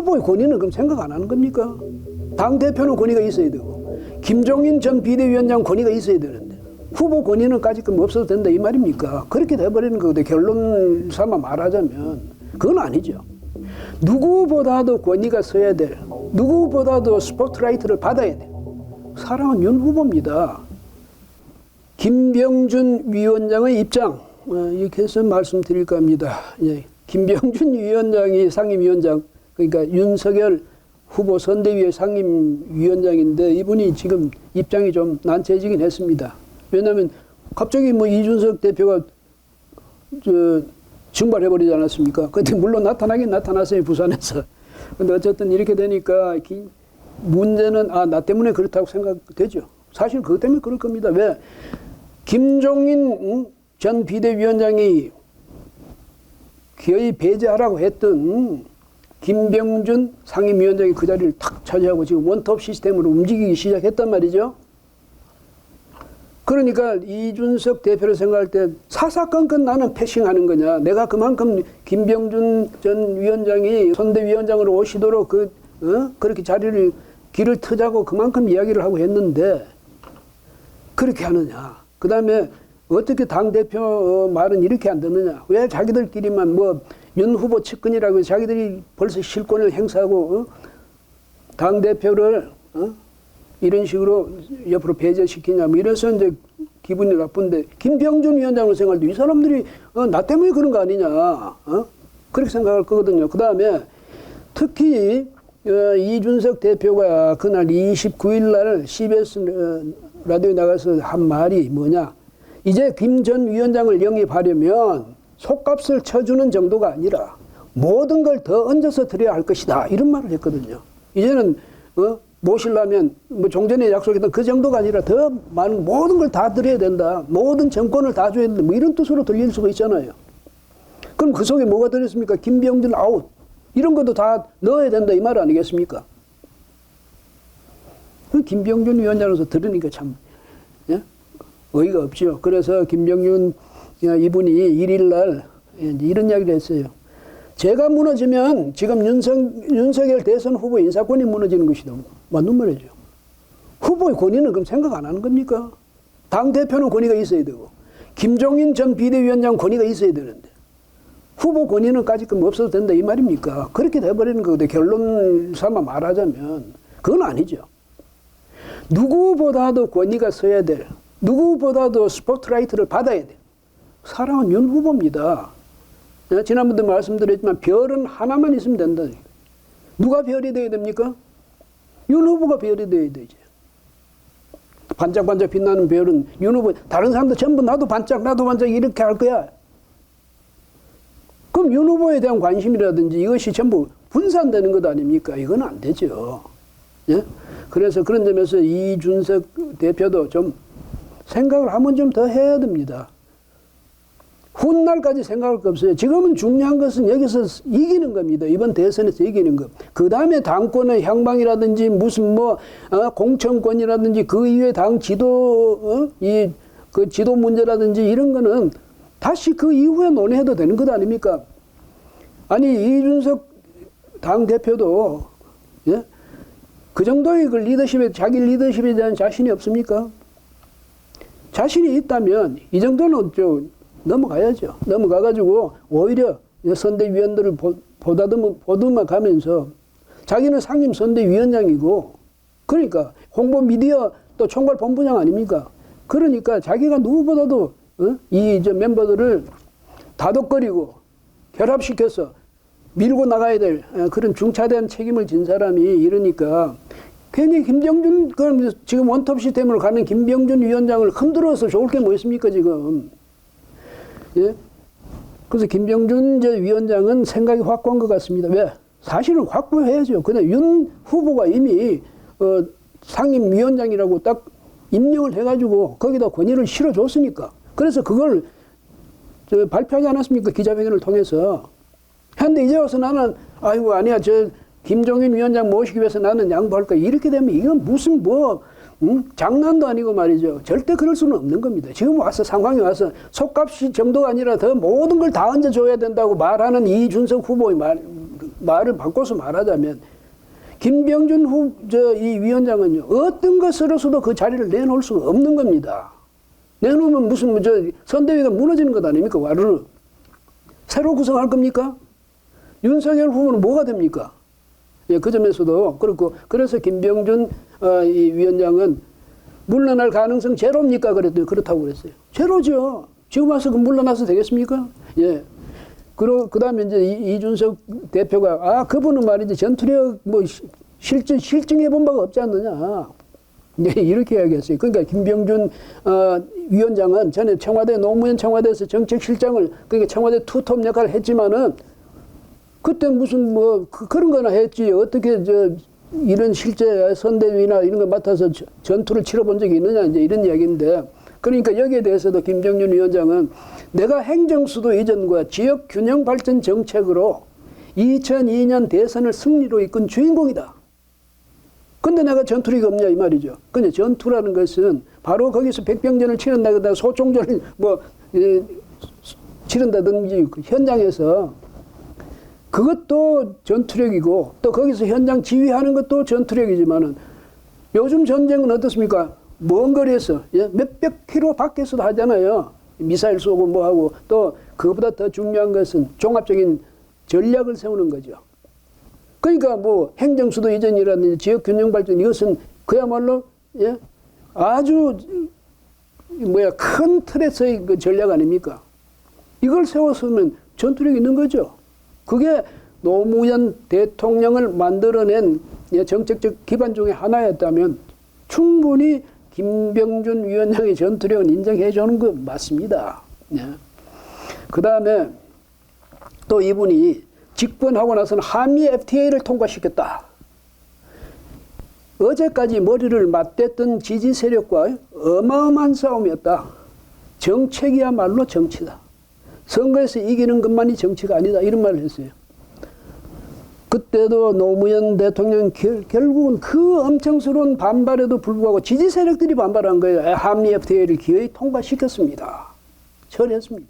후보의 권위는 그럼 생각 안 하는 겁니까? 당대표는 권위가 있어야 되고 김종인 전 비대위원장 권위가 있어야 되는데 후보 권위는 까짓끔 없어도 된다 이 말입니까? 그렇게 돼버리는 거거든요. 결론 삼아 말하자면 그건 아니죠. 누구보다도 권위가 서야 될, 누구보다도 스포트라이트를 받아야 돼. 사람은 윤 후보입니다. 김병준 위원장의 입장 이렇게 해서 말씀드릴까 합니다. 예. 김병준 위원장이 상임위원장, 그러니까 윤석열 후보 선대위의 상임위원장인데 이분이 지금 입장이 좀 난처해지긴 했습니다. 왜냐하면 갑자기 뭐 이준석 대표가 증발해버리지 않았습니까? 근데 물론 나타나긴 나타났어요, 부산에서. 근데 어쨌든 이렇게 되니까 문제는 나 때문에 그렇다고 생각되죠. 사실 그것 때문에 그럴 겁니다. 왜? 김종인 전 비대위원장이 거의 배제하라고 했던 김병준 상임위원장이 그 자리를 탁 차지하고 지금 원톱 시스템으로 움직이기 시작했단 말이죠. 그러니까 이준석 대표를 생각할 때 사사건건 나는 패싱하는 거냐. 내가 그만큼 김병준 전 위원장이 선대위원장으로 오시도록 그렇게 길을 트자고 그만큼 이야기를 하고 했는데 그렇게 하느냐. 그 다음에 어떻게 당대표 말은 이렇게 안 듣느냐. 왜 자기들끼리만 윤 후보 측근이라고 자기들이 벌써 실권을 행사하고 당대표를 이런 식으로 옆으로 배제시키냐. 이래서 이제 기분이 나쁜데 김병준 위원장을 생각할 때 이 사람들이 나 때문에 그런 거 아니냐. 그렇게 생각할 거거든요. 그 다음에 특히 이준석 대표가 그날 29일 날 CBS 라디오에 나가서 한 말이 뭐냐. 이제 김 전 위원장을 영입하려면 속값을 쳐주는 정도가 아니라 모든 걸 더 얹어서 드려야 할 것이다. 이런 말을 했거든요. 이제는 모시려면 종전에 약속했던 그 정도가 아니라 더 많은 모든 걸 다 드려야 된다. 모든 정권을 다 줘야 된다. 이런 뜻으로 들릴 수가 있잖아요. 그럼 그 속에 뭐가 들었습니까? 김병준 아웃. 이런 것도 다 넣어야 된다. 이 말 아니겠습니까? 김병준 위원장으로서 들으니까 참 어이가 없죠. 그래서 김병준 이분이 1일 날 이런 이야기를 했어요. 제가 무너지면 지금 윤석열 대선 후보 인사권이 무너지는 것이다. 맞는 말이죠. 후보의 권위는 그럼 생각 안 하는 겁니까? 당대표는 권위가 있어야 되고 김종인 전 비대위원장 권위가 있어야 되는데 후보 권위는 까짓끔 없어도 된다 이 말입니까? 그렇게 돼버리는 거거든요. 결론 삼아 말하자면 그건 아니죠. 누구보다도 권위가 서야 될, 누구보다도 스포트라이트를 받아야 돼. 사람은 윤 후보입니다. 지난번도 말씀드렸지만 별은 하나만 있으면 된다. 누가 별이 되어야 됩니까? 윤 후보가 별이 되어야 되죠. 반짝반짝 빛나는 별은 윤 후보. 다른 사람들 전부 나도 반짝 이렇게 할 거야. 그럼 윤 후보에 대한 관심이라든지 이것이 전부 분산되는 것 아닙니까? 이건 안 되죠. 예? 그래서 그런 점에서 이준석 대표도 좀 생각을 한번 좀 더 해야 됩니다. 훗날까지 생각할 거 없어요. 지금은 중요한 것은 여기서 이기는 겁니다. 이번 대선에서 이기는 것. 그 다음에 당권의 향방이라든지 무슨 공천권이라든지 그 이후에 당 지도, 그 지도 문제라든지 이런 거는 다시 그 이후에 논의해도 되는 것 아닙니까? 아니, 이준석 당대표도, 예? 그 정도의 그 리더십에, 자기 리더십에 대한 자신이 없습니까? 자신이 있다면 이 정도는 넘어가야죠. 넘어가가지고 오히려 선대위원들을 보다듬어 가면서 자기는 상임 선대위원장이고 그러니까 홍보 미디어 또 총괄 본부장 아닙니까? 그러니까 자기가 누구보다도 이 멤버들을 다독거리고 결합시켜서 밀고 나가야 될 그런 중차대한 책임을 진 사람이 이러니까 괜히 김병준, 그럼 지금 원톱 시스템으로 가는 김병준 위원장을 흔들어서 좋을 게 뭐 있습니까, 지금. 예? 그래서 김병준 위원장은 생각이 확고한 것 같습니다. 왜? 사실은 확고해야죠. 근데 윤 후보가 이미 상임위원장이라고 딱 임명을 해가지고 거기다 권위를 실어줬으니까. 그래서 그걸 발표하지 않았습니까? 기자회견을 통해서. 근데 이제 와서 나는 아이고 아니야 김종인 위원장 모시기 위해서 나는 양보할 거야. 이렇게 되면 이건 무슨 장난도 아니고 말이죠. 절대 그럴 수는 없는 겁니다. 지금 와서 상황이 와서 속값이 정도가 아니라 더 모든 걸 다 얹어줘야 된다고 말하는 이준석 후보의 말을 바꿔서 말하자면 김병준 이 위원장은요, 어떤 것으로서도 그 자리를 내놓을 수가 없는 겁니다. 내놓으면 무슨 선대위가 무너지는 것 아닙니까? 와르르. 새로 구성할 겁니까? 윤석열 후보는 뭐가 됩니까? 예, 그 점에서도 그렇고, 그래서 김병준 이 위원장은 물러날 가능성 제로입니까? 그랬더니 그렇다고 그랬어요. 제로죠. 지금 와서 물러나서 되겠습니까? 예. 그 다음에 이제 이준석 대표가, 그분은 말이지 전투력 실증해 본 바가 없지 않느냐. 이제 이렇게 이야기했어요. 그러니까 김병준 위원장은 전에 노무현 청와대에서 정책실장을, 그러니까 청와대 투톱 역할을 했지만은 그때 무슨 그런 거나 했지. 어떻게 이런 실제 선대위나 이런 거 맡아서 전투를 치러본 적이 있느냐, 이제 이런 이야기인데, 그러니까 여기에 대해서도 김정준 위원장은 내가 행정수도 이전과 지역 균형 발전 정책으로 2002년 대선을 승리로 이끈 주인공이다. 근데 내가 전투력이 없냐 이 말이죠. 근데 전투라는 것은 바로 거기서 백병전을 치른다거나 소총전을 치른다든지 그 현장에서 그것도 전투력이고, 또 거기서 현장 지휘하는 것도 전투력이지만은 요즘 전쟁은 어떻습니까? 먼 거리에서 몇백 킬로 밖에서도 하잖아요. 미사일 쏘고 뭐하고. 또 그것보다 더 중요한 것은 종합적인 전략을 세우는 거죠. 그러니까 행정수도 이전이라든지 지역균형 발전, 이것은 그야말로 아주 큰 틀에서의 그 전략 아닙니까? 이걸 세웠으면 전투력이 있는 거죠. 그게 노무현 대통령을 만들어낸 정책적 기반 중에 하나였다면 충분히 김병준 위원장의 전투력은 인정해 주는 거 맞습니다. 그 다음에 또 이분이 집권하고 나서는 한미 FTA를 통과시켰다. 어제까지 머리를 맞댔던 지지 세력과 어마어마한 싸움이었다. 정책이야말로 정치다. 선거에서 이기는 것만이 정치가 아니다. 이런 말을 했어요. 그때도 노무현 대통령 결국은 그 엄청스러운 반발에도 불구하고 지지 세력들이 반발한 거예요. 한미 FTA를 기어이 통과시켰습니다. 처리했습니다.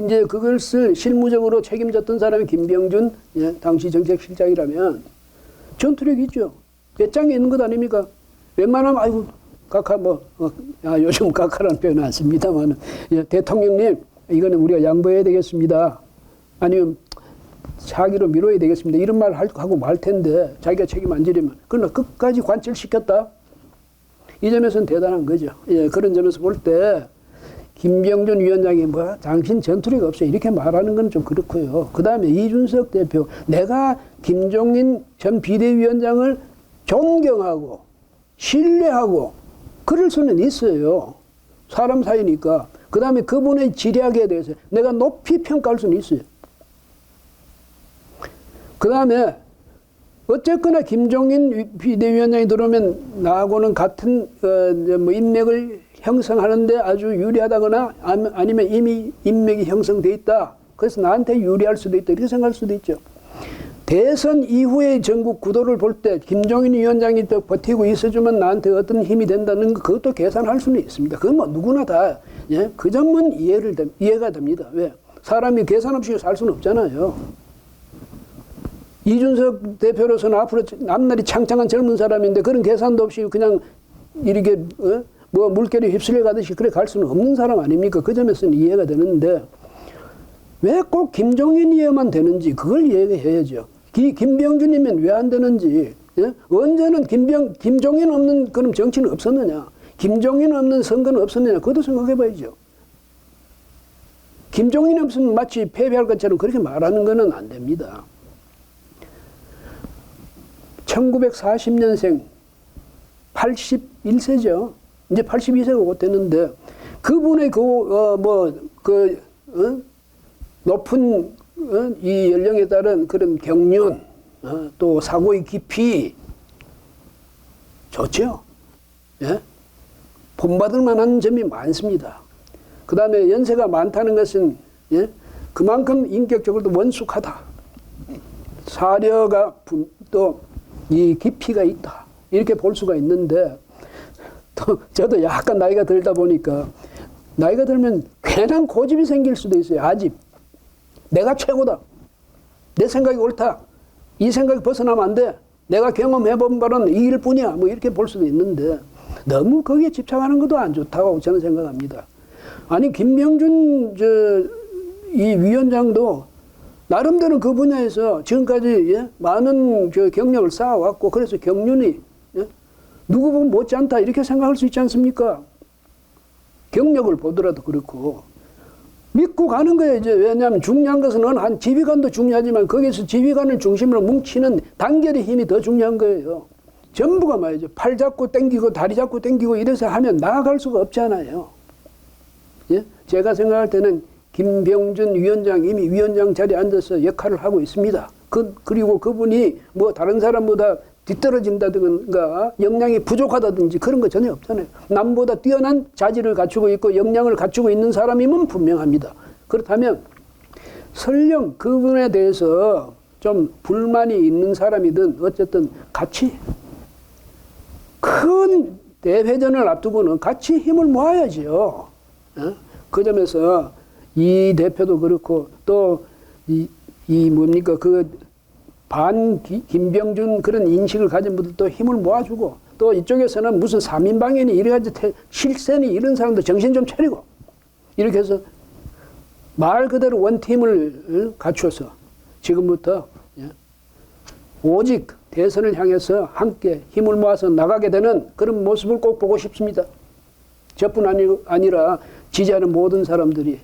이제 그것을 실무적으로 책임졌던 사람이 김병준 당시 정책실장이라면 전투력이 있죠. 배짱이 있는 것 아닙니까? 웬만하면 아이고 각하 요즘 각하라는 표현은 안 씁니다만 대통령님 이거는 우리가 양보해야 되겠습니다. 아니면 차기로 미뤄야 되겠습니다. 이런 말 하고 말 텐데 자기가 책임 안 지려면, 그러나 끝까지 관철시켰다. 이 점에서는 대단한 거죠. 그런 점에서 볼 때 김병준 위원장이 당신 전투력이 없어요. 이렇게 말하는 건 좀 그렇고요. 그 다음에 이준석 대표, 내가 김종인 전 비대위원장을 존경하고 신뢰하고 그럴 수는 있어요. 사람 사이니까. 그 다음에 그분의 지략에 대해서 내가 높이 평가할 수는 있어요. 그 다음에 어쨌거나 김종인 비대위원장이 들어오면 나하고는 같은 인맥을 형성하는데 아주 유리하다거나 아니면 이미 인맥이 형성돼 있다. 그래서 나한테 유리할 수도 있다. 이렇게 생각할 수도 있죠. 대선 이후의 전국 구도를 볼 때 김종인 위원장이 또 버티고 있어주면 나한테 어떤 힘이 된다는 거, 그것도 계산할 수는 있습니다. 그건 누구나 다 그 점은 이해가 됩니다. 왜? 사람이 계산 없이 살 수는 없잖아요. 이준석 대표로서는 앞으로 앞날이 창창한 젊은 사람인데 그런 계산도 없이 그냥 이렇게 물결이 휩쓸려 가듯이 그래 갈 수는 없는 사람 아닙니까? 그 점에서는 이해가 되는데 왜 꼭 김종인이어만 되는지 그걸 이해해야죠. 김병준이면 왜 안 되는지. 언제는 김종인 없는 그럼 정치는 없었느냐? 김종인 없는 선거는 없었느냐? 그것도 생각해봐야죠. 김종인 없으면 마치 패배할 것처럼 그렇게 말하는 것은 안 됩니다. 1940년생 81세죠. 이제 82세가 곧 됐는데 그분의 높은 이 연령에 따른 그런 경륜, 또 사고의 깊이 좋죠. 본받을 만한 점이 많습니다. 그 다음에 연세가 많다는 것은 그만큼 인격적으로도 원숙하다. 사려가 또 이 깊이가 있다. 이렇게 볼 수가 있는데 또 저도 약간 나이가 들다 보니까 나이가 들면 괜한 고집이 생길 수도 있어요. 아집. 내가 최고다. 내 생각이 옳다. 이 생각이 벗어나면 안 돼. 내가 경험해본 바는 이길 뿐이야. 뭐 이렇게 볼 수도 있는데 너무 거기에 집착하는 것도 안 좋다고 저는 생각합니다. 아니 김병준 이 위원장도 나름대로 그 분야에서 지금까지 많은 경력을 쌓아왔고 그래서 경륜이 누구 보면 못지않다 이렇게 생각할 수 있지 않습니까? 경력을 보더라도 그렇고 믿고 가는 거예요. 이제 왜냐하면 중요한 것은 한 지휘관도 중요하지만 거기서 지휘관을 중심으로 뭉치는 단결의 힘이 더 중요한 거예요. 전부가 말이죠. 팔 잡고 당기고 다리 잡고 당기고 이래서 하면 나아갈 수가 없잖아요. 예? 제가 생각할 때는 김병준 위원장 이미 위원장 자리에 앉아서 역할을 하고 있습니다. 그리고 그분이 뭐 다른 사람보다 뒤떨어진다든가 역량이 부족하다든지 그런 거 전혀 없잖아요. 남보다 뛰어난 자질을 갖추고 있고 역량을 갖추고 있는 사람이면 분명합니다. 그렇다면 설령 그분에 대해서 좀 불만이 있는 사람이든 어쨌든 같이 큰 대회전을 앞두고는 같이 힘을 모아야죠. 그 점에서 이 대표도 그렇고 또 이 뭡니까 김병준 그런 인식을 가진 분들도 힘을 모아주고 또 이쪽에서는 무슨 3인방이니 이래가지고 실세니 이런 사람들 정신 좀 차리고 이렇게 해서 말 그대로 원팀을 갖춰서 지금부터 오직 대선을 향해서 함께 힘을 모아서 나가게 되는 그런 모습을 꼭 보고 싶습니다. 저뿐 아니라 지지하는 모든 사람들이